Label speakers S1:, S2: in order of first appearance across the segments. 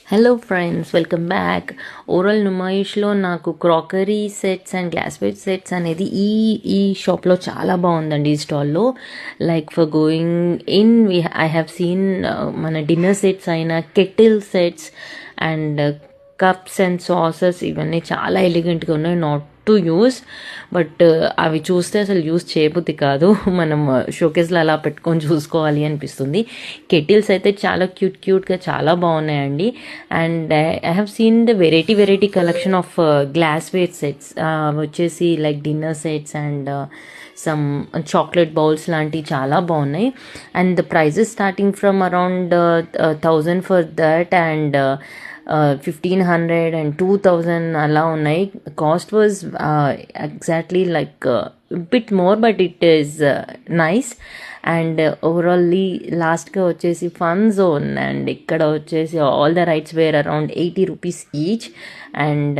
S1: Hello friends, welcome back. Overall నుమాయిష్లో నాకు crockery sets and glassware sets అనేది ఈ షాప్లో చాలా బాగుందండి. ఈ స్టాల్లో like for going in I have seen మన డిన్నర్ సెట్స్ అయిన kettle sets and cups and సాసెస్ ఇవన్నీ చాలా ఎలిగెంట్గా ఉన్నాయి. నాట్ టు యూస్ బట్ అవి చూస్తే అసలు యూస్ చేయబుద్ది కాదు. మనం షోకేస్లో అలా పెట్టుకొని చూసుకోవాలి అనిపిస్తుంది. కెటిల్స్ అయితే చాలా క్యూట్గా చాలా బాగున్నాయండి. And I have seen the variety collection of glassware sets వచ్చేసి like dinner sets and some chocolate bowls లాంటివి చాలా బాగున్నాయి. And the prices starting from around 1000 for that and 1500 and 2000 అలా ఉన్నాయి. Cost was exactly like bit more but it is nice. And overally లాస్ట్గా వచ్చేసి fun zone and ఇక్కడ వచ్చేసి all the rides were around 80 rupees each. And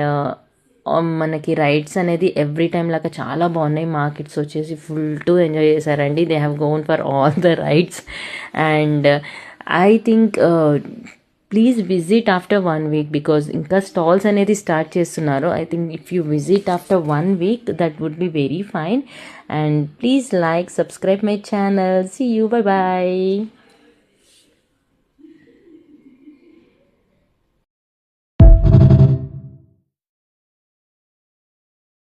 S1: మనకి rides అనేది every time లాగా చాలా బాగున్నాయి. మా కిడ్స్ వచ్చేసి ఫుల్ టు ఎంజాయ్ చేశారండి. They have gone for all the rides. And I think please visit after 1 week because ఇంకా స్టాల్స్ అనేది స్టార్ట్ చేస్తున్నారు. I think if you visit after 1 week that would be very fine. And please like, subscribe my channel. See you, bye bye.